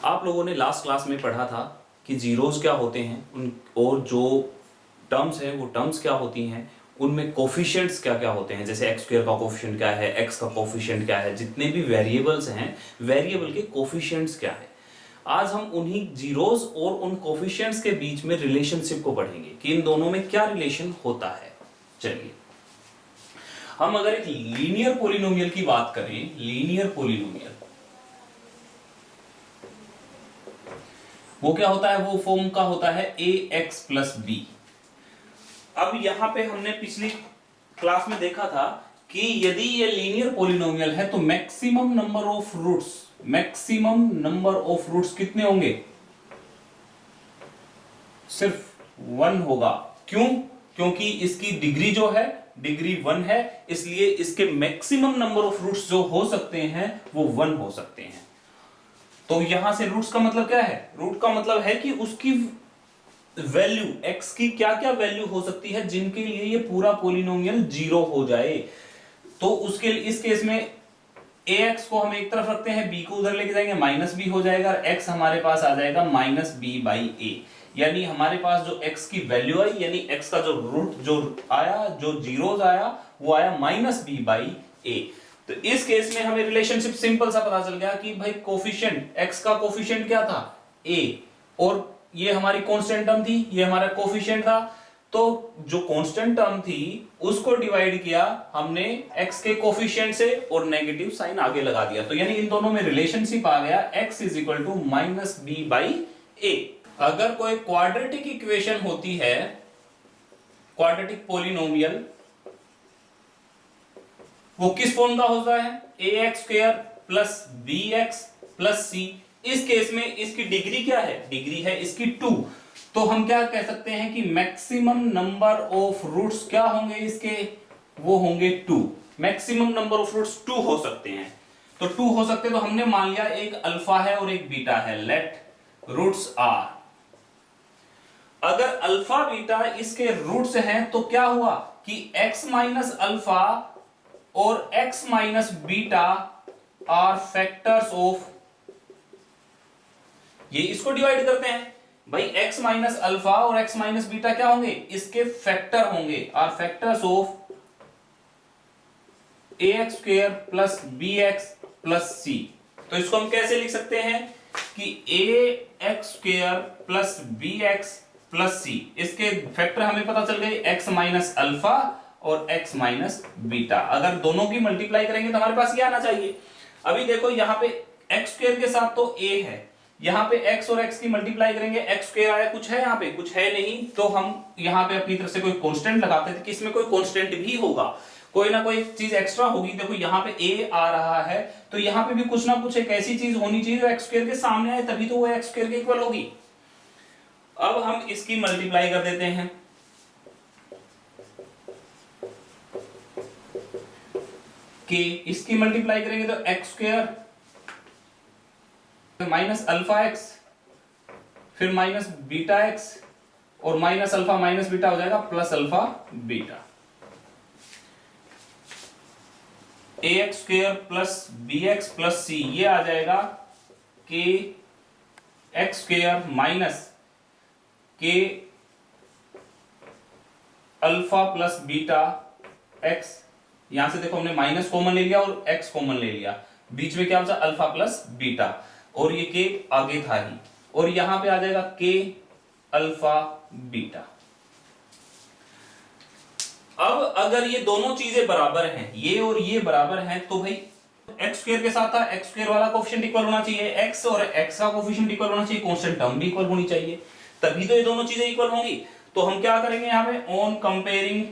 आप लोगों ने लास्ट क्लास में पढ़ा था कि जीरोस क्या होते हैं उन और जो टर्म्स हैं वो टर्म्स क्या होती हैं, उनमें कोफिशिएंट्स क्या क्या होते हैं, जैसे एक्स स्क्वायर का कोफिशिएंट क्या है, एक्स का कोफिशिएंट क्या है, जितने भी वेरिएबल्स हैं वेरिएबल के कोफिशिएंट्स क्या है। आज हम उन्हीं जीरोस और उन कोफिशिएंट्स के बीच में रिलेशनशिप को पढ़ेंगे कि इन दोनों में क्या रिलेशन होता है। चलिए, हम अगर एक लीनियर पॉलिनोमियल की बात करें, लीनियर पॉलिनोमियल वो क्या होता है, वो फॉर्म का होता है ax प्लस बी। अब यहां पे हमने पिछली क्लास में देखा था कि यदि ये लीनियर पॉलिनोमियल है तो maximum number of roots, maximum number of roots कितने होंगे, सिर्फ 1 होगा। क्यों? क्योंकि इसकी डिग्री जो है डिग्री 1 है, इसलिए इसके मैक्सिमम नंबर ऑफ रूट्स जो हो सकते हैं वो 1 हो सकते हैं। तो यहां से रूट्स का मतलब क्या है, रूट का मतलब है कि उसकी वैल्यू x की क्या क्या वैल्यू हो सकती है जिनके लिए ये पूरा पॉलिनोमियल 0 हो जाए। तो उसके इस केस में ax को हम एक तरफ रखते हैं, b को उधर लेके जाएंगे माइनस b हो जाएगा, और x हमारे पास आ जाएगा माइनस b बाई a। यानी हमारे पास जो x की वैल्यू आई, यानी x का जो रूट जो आया, जो जीरोस आया, वो आया माइनस b बाई a। तो इस केस में हमें रिलेशनशिप सिंपल सा पता चल गया कि भाई कोफिशिएंट x का कोफिशिएंट क्या था a, और ये हमारी कांस्टेंट टर्म थी, ये हमारा कोफिशिएंट था। तो जो कांस्टेंट टर्म थी उसको डिवाइड किया हमने x के कोफिशिएंट से और नेगेटिव साइन आगे लगा दिया। तो यानी इन दोनों में रिलेशनशिप आ गया x is equal to minus B by A. अगर कोई क्वाड्रेटिक इक्वेशन होती है, क्वाड्रेटिक पॉलिनोमियल, वो किस फॉर्म का होता है, ax square plus bx plus c। इस केस में इसकी डिग्री क्या है, डिग्री है इसकी 2। तो हम क्या कह सकते हैं कि मैक्सिमम नंबर ऑफ रूट्स क्या होंगे इसके, वो होंगे 2। मैक्सिमम नंबर ऑफ रूट्स 2 हो सकते हैं। तो 2 हो सकते, तो हमने मान लिया एक अल्फा है और एक बीटा है, लेट रूट्स आर। अगर अल्फा बीटा इसके रूट्स हैं तो क्या हुआ कि x माइनस अल्फा और x minus beta are factors of, ये इसको डिवाइड करते हैं भाई, x माइनस अल्फा और x माइनस बीटा क्या होंगे, इसके फैक्टर होंगे, are factors of ax square plus bx plus c। तो इसको हम कैसे लिख सकते हैं कि ax square plus bx plus c, इसके फैक्टर हमें पता चल गए x माइनस अल्फा और x माइनस बीटा। अगर दोनों की मल्टीप्लाई करेंगे तो हमारे पास ये आना चाहिए। अभी देखो यहाँ पे x स्क्वायर के साथ तो a है, यहाँ पे x और x की मल्टीप्लाई करेंगे, x स्क्वायर आया, कुछ है यहाँ पे, कुछ है नहीं। तो हम यहाँ पे अपनी तरफ से कोई कांस्टेंट लगाते थे कि इसमें कोई कांस्टेंट भी होगा, कोई ना कोई चीज एक्स्ट्रा होगी। देखो यहाँ पे a आ रहा है, तो यहाँ पे भी कुछ ना कुछ एक ऐसी चीज होनी चाहिए जो x स्क्वायर के सामने आए, तभी तो वो x स्क्वायर के इक्वल होगी। अब हम इसकी मल्टीप्लाई कर देते हैं, कि इसकी मल्टीप्लाई करेंगे तो x square minus alpha x, फिर माइनस बीटा एक्स, और माइनस अल्फा माइनस बीटा हो जाएगा plus alpha beta. ax square plus bx plus c, ये आ जाएगा कि x स्क्वायर माइनस के अल्फा प्लस बीटा x। यहां से देखो हमने माइनस कॉमन ले लिया और x कॉमन ले लिया, बीच में क्या बचा, अल्फा प्लस बीटा, और ये के आगे था ही, और यहां पे आ जाएगा के अल्फा बीटा। अब अगर ये दोनों चीजें बराबर हैं, ये और ये बराबर हैं, तो भाई x स्क्वायर के साथ था, x स्क्वायर वाला कोफिशिएंट इक्वल होना चाहिए, x और x का कोफिशिएंट इक्वल होना चाहिए, कांस्टेंट टर्म भी इक्वल होनी चाहिए, तभी तो ये दोनों चीजें इक्वल होंगी। तो हम क्या करेंगे यहां पे, on comparing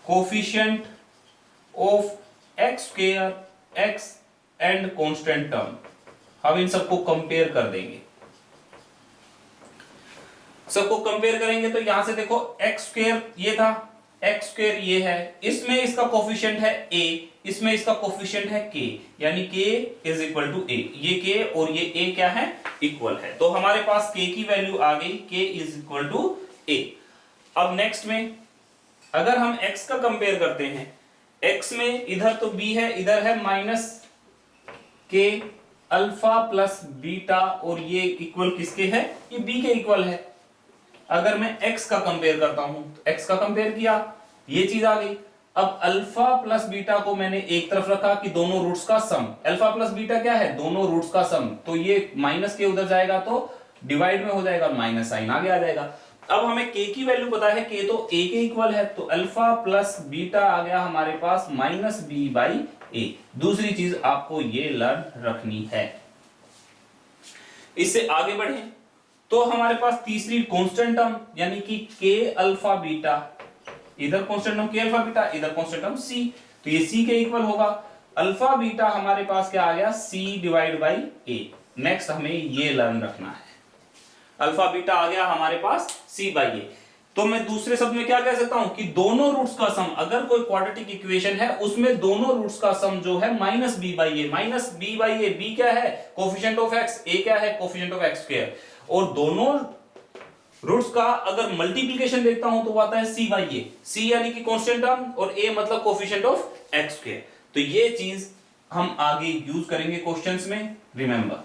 coefficient of x square, x and constant term, हम इन सबको कंपेयर कर देंगे। सबको कंपेयर करेंगे तो यहां से देखो x स्क्वायर ये था, x स्क्वायर ये है, इसमें इसका कोफिशिएंट है a, इसमें इसका कोफिशिएंट है k, यानी k is equal to a। ये k और ये a क्या है, इक्वल है। तो हमारे पास k की वैल्यू आ गई, k is equal to a। अब नेक्स्ट में अगर हम x का कंपेयर करते हैं, x में इधर तो b है, इधर है माइनस के अल्फा प्लस बीटा, और ये इक्वल किसके है, ये बी के इक्वल है। अगर मैं x का कंपेयर करता हूं तो x का कंपेयर किया, ये चीज आ गई। अब अल्फा प्लस बीटा को मैंने एक तरफ रखा कि दोनों रूट्स का सम, अल्फा प्लस बीटा क्या है, दोनों रूट्स का सम, तो ये माइनस के उधर जाएगा तो डिवाइड में हो जाएगा, माइनस साइन आगे आ जाएगा। अब हमें k की वैल्यू पता है, k तो a के इक्वल है, तो अल्फा प्लस बीटा आ गया हमारे पास माइनस बी बाई ए। दूसरी चीज आपको ये लर्न रखनी है। इससे आगे बढ़े तो हमारे पास तीसरी कांस्टेंट टर्म यानी कि के अल्फा बीटा, इधर कांस्टेंट टर्म के अल्फा बीटा, इधर कांस्टेंट टर्म सी, तो ये सी के इक्वल होगा। अल्फा बीटा हमारे पास क्या आ गया, सी डिवाइड बाई ए। नेक्स्ट हमें ये लर्न रखना है, अल्फा बीटा आ गया हमारे पास सी बाई ए। तो मैं दूसरे शब्द में क्या कह सकता हूं कि दोनों रूट्स का सम, अगर कोई क्वाड्रेटिक इक्वेशन है उसमें दोनों रूट्स का सम जो है minus B by a, minus B by a, b क्या है कोफिशिएंट ऑफ एक्स, ए क्या है कोफिशिएंट ऑफ एक्स स्क्वायर, और दोनों रूट्स का अगर मल्टीप्लिकेशन देखता हूं तो वो आता है सी बाई ए, सी यानी कि कांस्टेंट टर्म और ए मतलब कोफिशिएंट ऑफ एक्स स्क्वायर। तो ये चीज हम आगे यूज करेंगे क्वेश्चंस में। Remember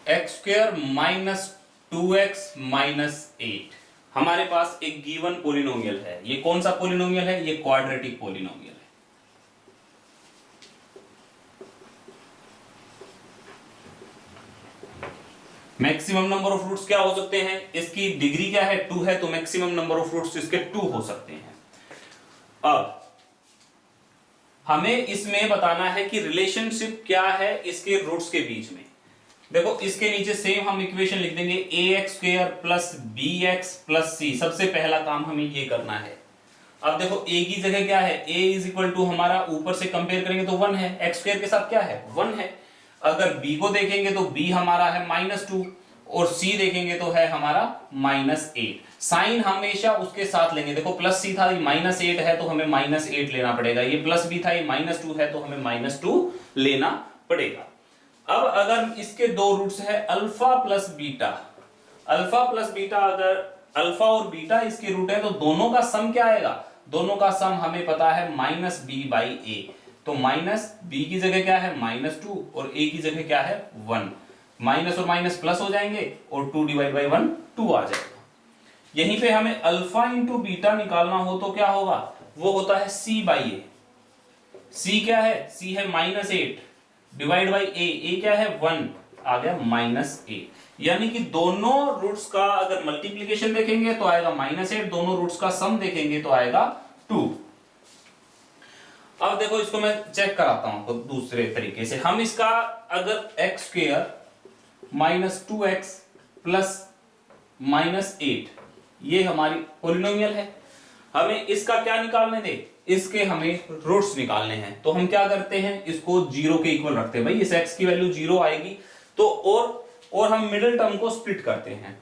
x square minus 2x minus 8 हमारे पास एक गिवन पोलिनोमियल है। ये कौन सा पोलिनोमियल है, ये क्वाड्रेटिक पोलिनोमियल है। मैक्सिमम नंबर ऑफ रूट्स क्या हो सकते हैं, इसकी डिग्री क्या है 2 है, तो मैक्सिमम नंबर ऑफ रूट्स इसके 2 हो सकते हैं। अब हमें इसमें बताना है कि रिलेशनशिप क्या है इसके रूट्स के बीच में। देखो इसके नीचे सेम हम इक्वेशन लिख देंगे, A X square plus B X plus C. सबसे पहला काम हमें ये करना है। अब देखो a की जगह क्या है, a इज इक्वल टू हमारा ऊपर से कंपेयर करेंगे तो 1 है, एक्स स्क्वायर के साथ क्या है 1 है। अगर b को देखेंगे तो b हमारा है -2 और c देखेंगे तो है हमारा -8। साइन हमेशा उसके साथ लेंगे। देखो प्लस c था, ये -8 है तो हमें -8 लेना पड़ेगा, ये प्लस b था, ये -2 है तो हमें -2 लेना पड़ेगा। अब अगर इसके दो रूट्स है alpha plus beta, alpha plus beta, अगर अल्फा और बीटा इसके रूट है तो दोनों का सम क्या आएगा, दोनों का सम हमें पता है माइनस बी बाई ए। तो माइनस बी की जगह क्या है -2 और ए की जगह क्या है 1, माइनस और माइनस प्लस हो जाएंगे और 2 डिवाइड बाई 1 2 आ जाएगा। यहीं पे हमें अल्फा इंटू बीटा निकालना हो तो क्या होगा, वो होता है सी बाई ए। सी क्या है, सी है -8 डिवाइड बाई ए क्या है 1, आ गया -8। यानी कि दोनों रूट्स का अगर मल्टीप्लिकेशन देखेंगे तो आएगा -8, दोनों रूट्स का सम देखेंगे तो आएगा 2। अब देखो इसको मैं चेक कराता हूं तो दूसरे तरीके से। हम इसका अगर एक्स स्क्वायर -2x प्लस -8 ये हमारी पॉलिनोमियल है, हमें इसका क्या निकालने दे, इसके हमें रूट्स निकालने हैं। तो हम क्या करते हैं, इसको 0 के इक्वल रखते हैं। भाई इस x की वैल्यू 0 आएगी तो और हम मिडिल टर्म को स्प्लिट करते हैं।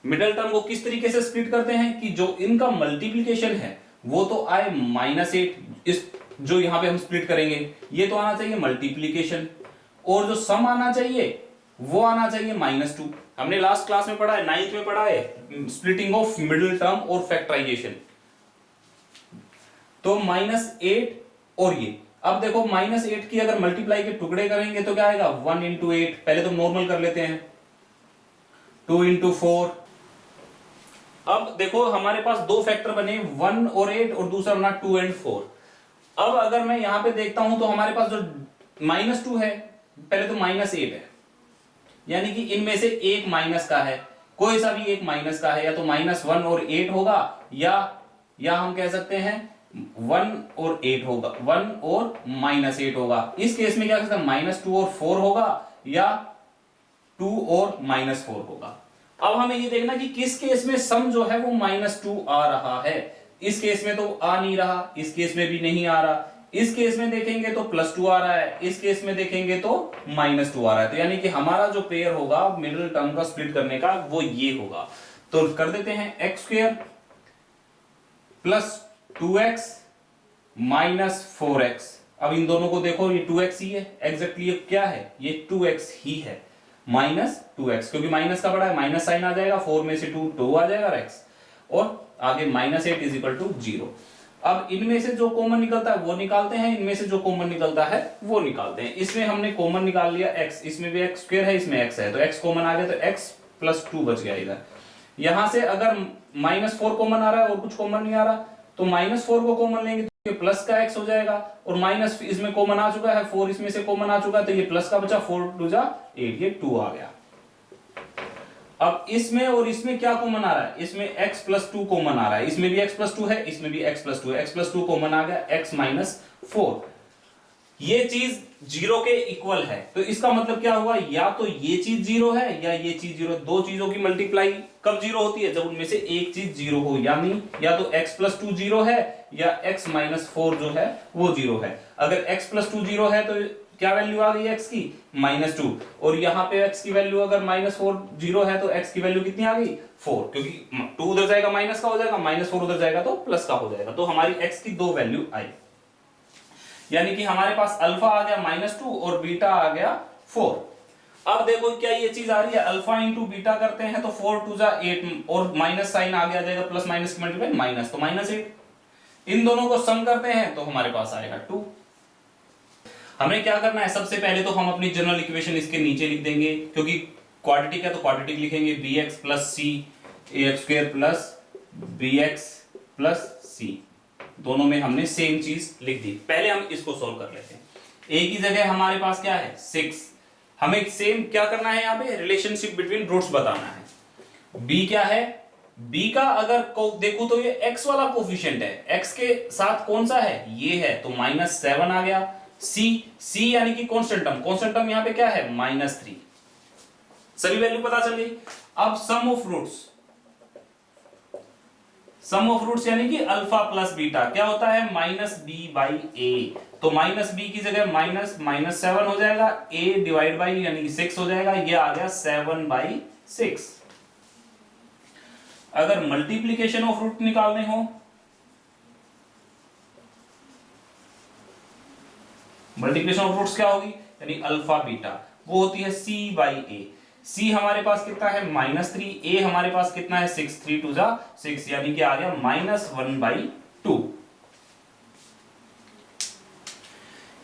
मिडिल टर्म को किस तरीके से स्प्लिट करते हैं कि जो इनका मल्टीप्लिकेशन है वो तो आए -8, इस जो यहां पे हम स्प्लिट करेंगे ये तो आना चाहिए मल्टीप्लिकेशन, और जो सम आना चाहिए वो आना चाहिए -2। हमने लास्ट क्लास में पढ़ा है, 9th में पढ़ा है स्प्लिटिंग ऑफ मिडिल टर्म और फैक्टराइजेशन। तो -8 और ये, अब देखो -8 की अगर मल्टीप्लाई के टुकड़े करेंगे तो क्या आएगा 1 इंटू 8, पहले तो नॉर्मल कर लेते हैं, 2 इंटू 4। अब देखो हमारे पास दो फैक्टर बने 1 और 8 और दूसरा बना 2 एंड 4। अब अगर मैं यहां पे देखता हूं तो हमारे पास जो -2 है पहले तो -8 है, यानी कि इनमें से एक माइनस का है, कोई सा भी एक माइनस का है, या तो -1 और 8 होगा या हम कह सकते हैं 1 और 8 होगा, 1 और -8 होगा। इस केस में क्या कर सकते हैं -2 और 4 होगा या 2 और -4 होगा। अब हमें ये देखना कि किस केस में सम जो है वो -2 आ रहा है। इस केस में तो आ नहीं रहा, इस केस में भी नहीं आ रहा, इस केस में देखेंगे तो +2 आ रहा है, इस केस में देखेंगे तो -2 आ रहा है। तो यानी कि हमारा जो पेयर होगा मिडिल टर्म का स्प्लिट करने का वो ये होगा। तो कर देते हैं x square plus 2x minus 4x। अब इन दोनों को देखो ये 2x ही है, एग्जैक्टली ये क्या है, ये 2x ही है, -2x, क्योंकि माइनस का बड़ा है, माइनस साइन आ जाएगा, 4 में से 2 आ जाएगा x, और आगे -8 इज इक्वल टू 0। अब इनमें से जो कॉमन निकलता है वो निकालते हैं, इनमें से जो कॉमन निकलता है वो निकालते हैं। इसमें हमने कॉमन निकाल लिया x, इसमें भी x स्क्वायर है, इसमें x है, तो x कॉमन आ गया, तो x प्लस 2 बच गया इधर। यहां से अगर -4 कॉमन आ रहा है और कुछ कॉमन नहीं आ रहा, तो -4 को कॉमन लेंगे तो ये प्लस का x हो जाएगा, और माइनस इसमें कॉमन आ चुका है, 4 इसमें से कॉमन आ चुका है, तो ये प्लस का बचा, 4 2 जा 8, ये 2 आ गया। अब इसमें और इसमें क्या कॉमन आ रहा है, इसमें x प्लस 2 कॉमन आ रहा है, इसमें भी x प्लस 2 है, इसमें भी x प्लस 2 है, x प्लस 2 कॉमन आ गया, x माइनस 4। ये चीज जीरो के इक्वल है, तो इसका मतलब क्या हुआ, या तो ये चीज जीरो है या ये चीज जीरो। दो चीजों की मल्टीप्लाई कब जीरो होती है, जब उनमें से एक चीज जीरो हो, यानी या तो x प्लस 2 जीरो है या x माइनस 4 जो है वो जीरो है। अगर x प्लस 2 जीरो है तो क्या वैल्यू आ गई x की, -2, और यहां पे x की वैल्यू अगर -4 जीरो है तो x की वैल्यू कितनी आ गई, 4, क्योंकि 2 उधर जाएगा माइनस का हो जाएगा, -4 उधर जाएगा तो प्लस का हो जाएगा, तो हमारी x की दो वैल्यू आई। यानी कि हमारे पास अल्फा आ गया -2 और बीटा आ गया 4। अब देखो क्या ये चीज आ रही है, अल्फा इंटू बीटा करते हैं तो 4 2 जा 8, और माइनस साइन आ गया जाएगा, प्लस माइनस की मल्टीप्लाई माइनस, तो -8। इन दोनों को सम करते हैं तो हमारे पास आएगा 2। हमें क्या करना है, सबसे पहले तो हम अपनी जनरल इक्वेशन इसके नीचे लिख देंगे, क्योंकि क्वाड्रेटिक है तो क्वाड्रेटिक लिखेंगे, bx plus C ax square plus bx plus C, दोनों में हमने सेम चीज लिख दी। पहले हम इसको सोल्व कर लेते हैं। a की जगह हमारे पास क्या है 6, हमें सेम क्या करना है, यहाँ पे रिलेशनशिप बिटवीन रूट्स बताना है। b क्या है, b का अगर देखो तो ये x वाला कोफिशिएंट है, x के साथ कौन सा है, ये है, तो -7 आ गया। c यानी कि कांस्टेंट टर्म यहां पे क्या है, -3, सभी वैल्यू पता चल गई। अब सम ऑफ रूट्स यानी कि अल्फा प्लस बीटा क्या होता है, -b/a, तो -b की जगह -7 हो जाएगा, a डिवाइड बाई यानी कि 6 हो जाएगा, ये आ गया 7/6। अगर मल्टीप्लीकेशन ऑफ रूट निकालने हो, मल्टीप्लिकेशन ऑफ रूट्स क्या होगी, यानी अल्फा बीटा, वो होती है c/a। c हमारे पास कितना है -3, a हमारे पास कितना है 6, 3 2 जा 6, यानी कि आ गया -1/2।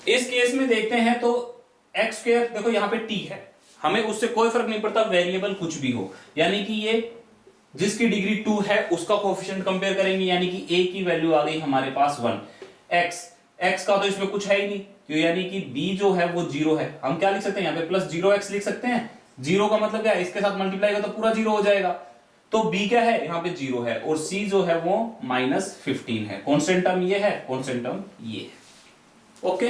इस केस में देखते हैं तो x स्क्वायर, देखो यहां पे t है, हमें उससे कोई फर्क नहीं पड़ता, वेरिएबल कुछ भी हो, यानी कि ये जिसकी डिग्री 2 है उसका कोएफिशिएंट कंपेयर करेंगे, यानी कि a की वैल्यू आ गई हमारे पास 1, x का तो इसमें कुछ है ही नहीं, तो यानी कि b जो है वो 0 है। हम क्या लिख सकते हैं यहाँ पे +0x लिख सकते हैं, 0 का मतलब क्या है, इसके साथ मल्टीप्लाई का तो पूरा 0 हो जाएगा, तो b क्या है यहाँ पे 0 है, और c जो है वो -15 है। कांस्टेंट टर्म ये है, कांस्टेंट टर्म ये है। ओके,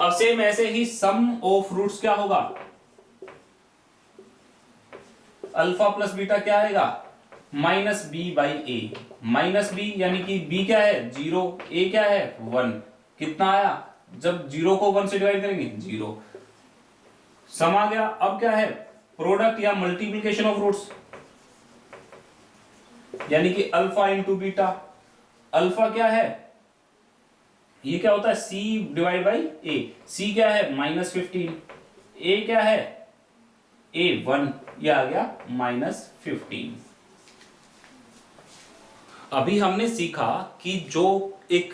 अब सेम ऐसे ही सम ऑफ रूट्स क्या होगा, अल्फा प्लस बीटा क्या आएगा, -b/a, -b यानी कि b क्या है 0, a क्या है 1, कितना आया, जब 0 को 1 से डिवाइड करेंगे 0, सम आ गया। अब क्या है, प्रोडक्ट या मल्टीप्लिकेशन ऑफ रूट्स, यानी कि अल्फा इंटू बीटा। अल्फा क्या है, ये क्या होता है c divide by a, c क्या है -15, a क्या है a 1, ये आ गया -15। अभी हमने सीखा कि जो एक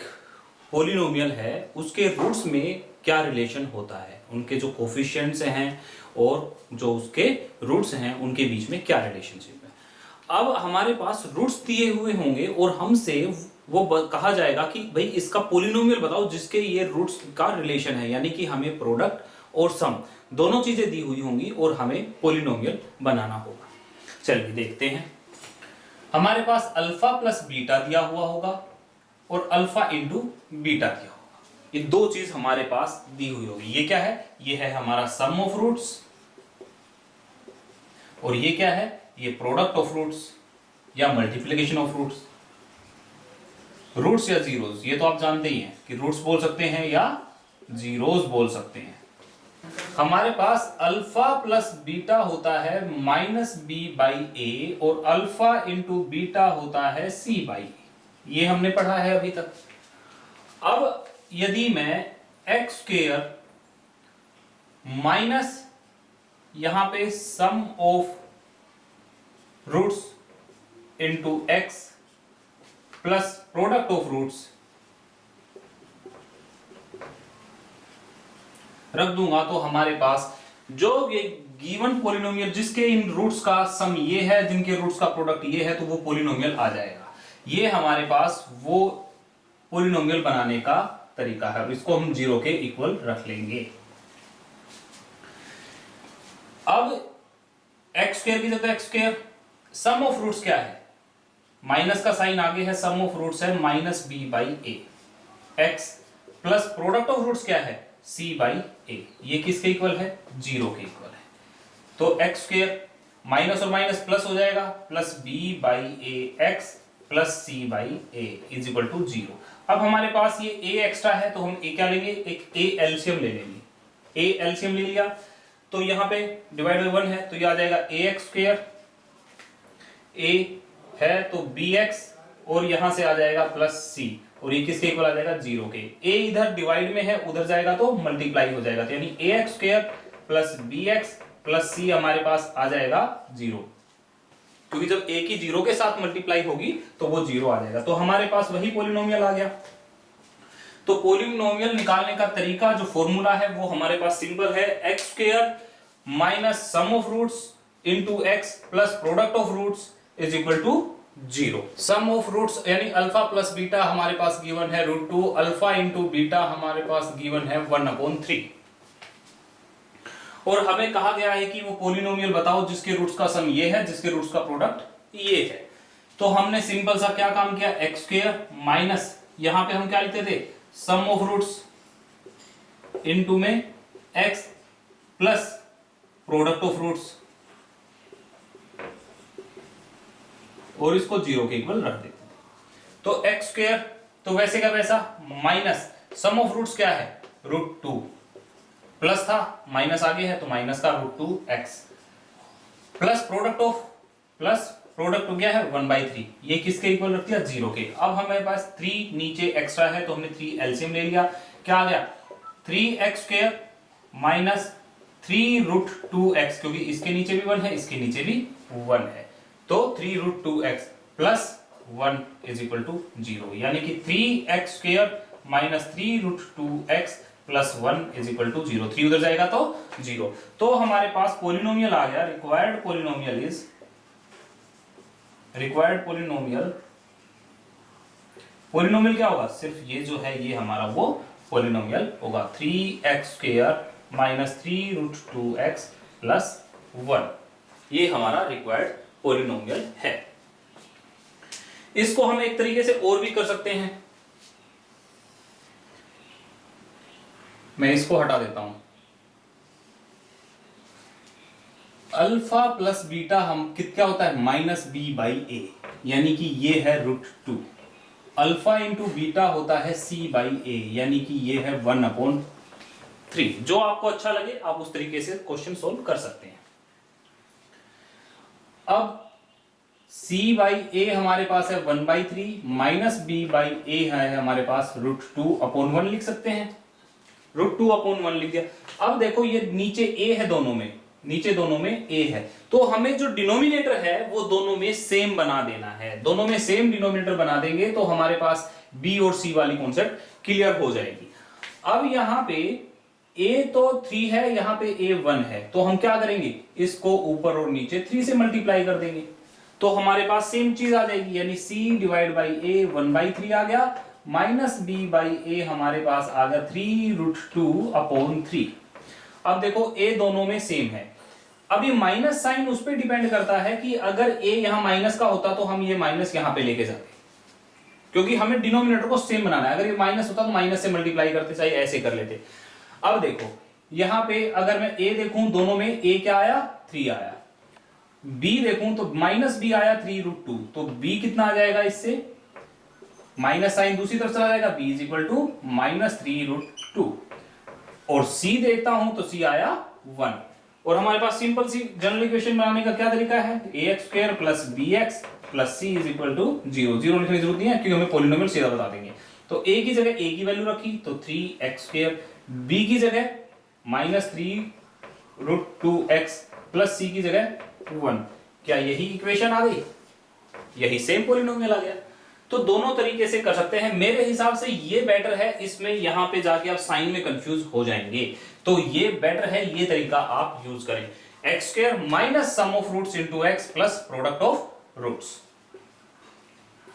पॉलिनोमियल है उसके रूट्स में क्या रिलेशन होता है, उनके जो कोफिशिएंट्स हैं और जो उसके रूट्स हैं उनके बीच में क्या रिलेशनशिप है। अब हमारे पास रूट्स दिए हुए होंगे और हमसे वो कहा जाएगा कि भाई इसका पॉलिनोमियल बताओ जिसके ये रूट्स का रिलेशन है, यानी कि हमें प्रोडक्ट और सम दोनों चीजें दी हुई होंगी और हमें पॉलिनोमियल बनाना होगा। चलिए देखते हैं, हमारे पास अल्फा प्लस बीटा दिया हुआ होगा और अल्फा इंटू बीटा दिया होगा, ये दो चीज हमारे पास दी हुई होगी। ये क्या है, ये है हमारा सम ऑफ रूट्स, और ये क्या है, ये प्रोडक्ट ऑफ रूट्स या मल्टीप्लिकेशन ऑफ रूट्स। रूट्स या जीरोस, ये तो आप जानते ही हैं कि रूट्स बोल सकते हैं या जीरोस बोल सकते हैं। हमारे पास अल्फा प्लस बीटा होता है -b/a और अल्फा इंटू बीटा होता है c/a, ये हमने पढ़ा है अभी तक। अब यदि मैं x स्क्वायर माइनस यहां पे sum of roots into x plus product of roots रख दूंगा तो हमारे पास जो ये गिवन पॉलिनोमियल जिसके इन रूट्स का सम ये है, जिनके रूट्स का प्रोडक्ट ये है, तो वो पॉलिनोमियल आ जाएगा। ये हमारे पास वो पॉलिनोमियल बनाने का तरीका है। इसको हम 0 के इक्वल रख लेंगे। अब एक्स स्क्वायर की जगह x square, sum of roots क्या है, माइनस का साइन आगे है, सम ऑफ रूट्स है minus B by a x, plus product of roots क्या है सी बाई ए। ये किसके इक्वल है 0 के इक्वल है। तो एक्स स्क्वायर माइनस और माइनस प्लस हो जाएगा, plus b by a x plus c by a is equal to 0। अब हमारे पास ये ए एक्स्ट्रा है तो हम ए क्या लेंगे, एक ए एलसीएम ले लेंगे। ए एलसीएम ले लिया तो यहां पे डिवाइड बाई 1 है तो ये आ जाएगा ए एक्स स्क्वायर, ए है तो बी एक्स और यहां से आ जाएगा प्लस सी, और ये किसके इक्वल आ जाएगा 0 के। ए इधर डिवाइड में है, उधर जाएगा तो मल्टीप्लाई हो जाएगा, तो यानी A X square plus B X plus C हमारे पास आ जाएगा 0, क्योंकि जब ए की 0 के साथ मल्टीप्लाई होगी तो वो 0 आ जाएगा। तो हमारे पास वही पॉलिनोमियल आ गया। तो पॉलिनोमियल निकालने का तरीका जो फॉर्मूला है वो हमारे पास सिंपल है, x square minus sum of roots into x plus product of roots is equal to 0। Sum of roots यानी अल्फा प्लस बीटा हमारे पास गिवन है √2, अल्फा इंटू बीटा हमारे पास गिवन है 1/3। और हमें कहा गया है कि वो पॉलिनोमियल बताओ जिसके रूट्स का सम ये है, जिसके रूट्स का प्रोडक्ट ये है। तो हमने सिंपल सा क्या काम किया, एक्स स्क्वायर माइनस यहां पे हम क्या लिखते थे सम ऑफ रूट्स इनटू में x plus product of roots, और इसको 0 के इक्वल रख देते थे। तो एक्स स्क्वायर तो वैसे का वैसा माइनस सम ऑफ रूट्स क्या है √2, प्लस था माइनस आगे है तो माइनस का √2x प्लस प्रोडक्ट क्या है 1/3, ये किसके इक्वल रख दिया 0 के। अब हमारे पास 3 नीचे एक्स्ट्रा है तो हमने 3 एलसीएम ले लिया, क्या आ गया 3x स्क्वायर माइनस 3√2x, क्योंकि इसके नीचे भी 1 है इसके नीचे भी 1 है, तो 3√2x plus 1 is equal to 0, यानी कि 3x square minus 3√2x plus 1 is equal to 0। 3 उधर जाएगा तो 0। तो हमारे पास पॉलिनोमियल आ गया, रिक्वायर्ड पॉलिनोमियल क्या होगा, सिर्फ ये जो है ये हमारा वो पॉलिनोमियल होगा 3x square minus 3√2x plus 1, ये हमारा रिक्वायर्ड पॉलिनोमियल है। इसको हम एक तरीके से और भी कर सकते हैं, मैं इसको हटा देता हूं, अल्फा प्लस बीटा हम क्या होता है माइनस बी बाई ए, यानी कि ये है √2, अल्फा इंटू बीटा होता है सी बाई ए, यानी कि ये है 1/3। जो आपको अच्छा लगे आप उस तरीके से क्वेश्चन सोल्व कर सकते हैं। अब c बाई ए हमारे पास है 1/3 माइनस b बाई ए है हमारे पास √2/1 लिख सकते हैं, √2/1 लिख दिया। अब देखो ये नीचे a है, नीचे दोनों में a है, तो हमें जो डिनोमिनेटर है वो दोनों में सेम बना देना है। दोनों में सेम डिनोमिनेटर बना देंगे तो हमारे पास b और c वाली कॉन्सेप्ट क्लियर हो जाएगी। अब यहां पे a तो 3 है, यहां पे a 1 है, तो हम क्या करेंगे इसको ऊपर और नीचे 3 से मल्टीप्लाई कर देंगे तो हमारे पास सेम चीज आ जाएगी, यानी c डिवाइड बाई a 1/3 आ गया, माइनस b बाई ए हमारे पास आ गया 3√2/3। अब देखो a दोनों में सेम है, अब ये माइनस साइन उस पर डिपेंड करता है कि अगर a यहां माइनस का होता तो हम ये माइनस यहां पे लेके जाते, क्योंकि हमें डिनोमिनेटर को सेम बनाना है। अगर ये माइनस होता तो माइनस से मल्टीप्लाई करते, चाहे ऐसे कर लेते। अब देखो यहां पे अगर मैं a देखूं दोनों में a क्या आया 3 आया, b देखूं तो माइनस b आया 3√2, तो b कितना आ जाएगा, इससे माइनस साइन दूसरी तरफ चला जाएगा, b is equal to minus 3√2, और c देखता हूं तो c आया 1। और हमारे पास सिंपल सी जनरल इक्वेशन बनाने का क्या तरीका है, ax square plus bx plus c is equal to 0। 0 लिखने की जरूरत नहीं है क्योंकि हमें पॉलिनोमियल सीधा बता देंगे। तो a की जगह a की वैल्यू रखी तो 3x स्क्वायर, b की जगह माइनस 3√2x प्लस c की जगह 1। क्या यही इक्वेशन आ गई, यही सेम पॉलिनोमियल आ गया। तो दोनों तरीके से कर सकते हैं। मेरे हिसाब से ये बेटर है, इसमें यहां पे जाके आप साइन में कंफ्यूज हो जाएंगे, तो ये बेटर है, ये तरीका आप यूज करें। X square minus sum of roots into x plus product of roots,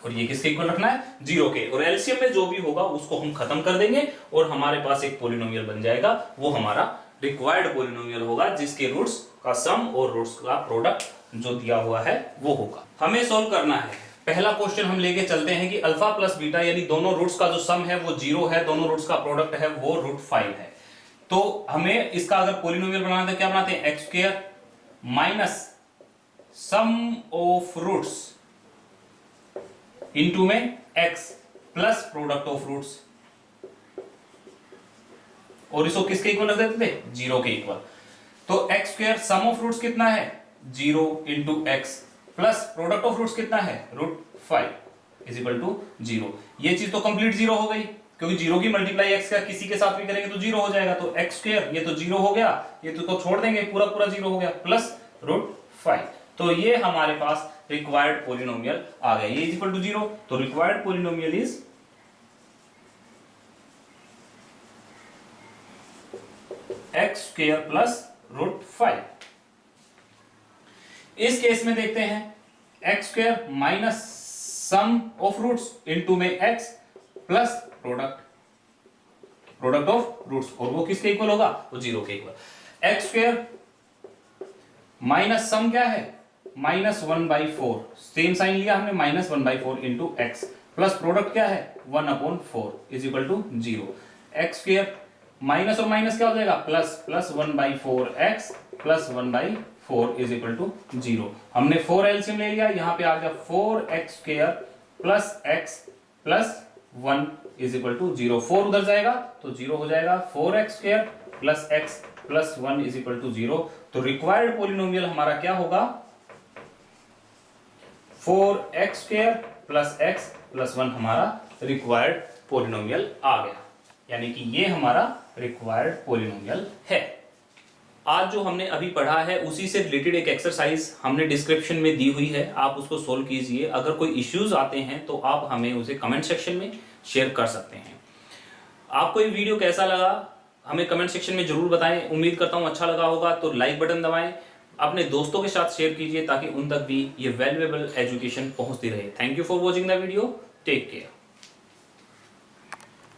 और ये किसके इक्वल रखना है, 0 के, और एलसीएम में जो भी होगा उसको हम खत्म कर देंगे और हमारे पास एक पॉलिनोमियल बन जाएगा, वो हमारा रिक्वायर्ड पॉलिनोमियल होगा जिसके रूट्स का सम और रूट्स का प्रोडक्ट जो दिया हुआ है वो होगा। हमें सॉल्व करना है, पहला क्वेश्चन हम लेके चलते हैं कि अल्फा प्लस बीटा यानी दोनों रूट्स का जो सम है वो 0 है, दोनों रूट्स का प्रोडक्ट है वो √5 है। तो हमें इसका अगर पॉलिनोमियल बनाना है तो क्या बनाते हैं, x square minus sum of roots into में x plus product of roots, और इसको किसके इक्वल रख देते थे, 0 के इक्वल। तो x square sum of roots कितना है, 0 into x plus product of roots कितना है, √5 इज इक्वल टू 0। ये चीज तो कंप्लीट 0 हो गई, क्योंकि 0 की मल्टीप्लाई x का किसी के साथ भी करेंगे तो 0 हो जाएगा, तो एक्स स्क्वायर ये तो 0 हो गया, ये तो छोड़ देंगे, पूरा पूरा 0 हो गया, प्लस √5। तो ये हमारे पास रिक्वायर्ड पॉलिनोमियल आ गया, ये इज इक्वल टू 0। तो required polynomial is x square plus √5। इस केस में देखते हैं x square minus sum of roots into में x plus product of roots, और वो किसके इक्वल होगा, वो 0 के equal. X square minus sum क्या है, -1/4, सेम साइन लिया हमने, -1/4 इंटू एक्स प्लस प्रोडक्ट क्या है 1/4 is equal to 0। X square minus और माइनस क्या हो जाएगा, plus 1/4x plus 1/4 is equal to 0। हमने 4 एलसीएम ले लिया, यहां पे आ गया 4x square plus x plus 1 is equal to 0। 4 उधर जाएगा तो 0 हो जाएगा, 4x square plus x plus 1 is equal to 0। तो रिक्वायर्ड पॉलिनोमियल हमारा क्या होगा, 4x square plus x plus 1 हमारा रिक्वायर्ड पॉलिनोमियल आ गया, यानी कि ये हमारा रिक्वायर्ड पॉलिनोमियल है। आज जो हमने अभी पढ़ा है उसी से रिलेटेड एक एक्सरसाइज हमने डिस्क्रिप्शन में दी हुई है, आप उसको सोल्व कीजिए। अगर कोई इश्यूज आते हैं तो आप हमें उसे कमेंट सेक्शन में शेयर कर सकते हैं। आपको ये वीडियो कैसा लगा हमें कमेंट सेक्शन में जरूर बताएं। उम्मीद करता हूं अच्छा लगा होगा, तो लाइक बटन दबाएं, अपने दोस्तों के साथ शेयर कीजिए ताकि उन तक भी ये वैल्यूएबल एजुकेशन पहुंचती रहे। Thank you for watching the video, take care.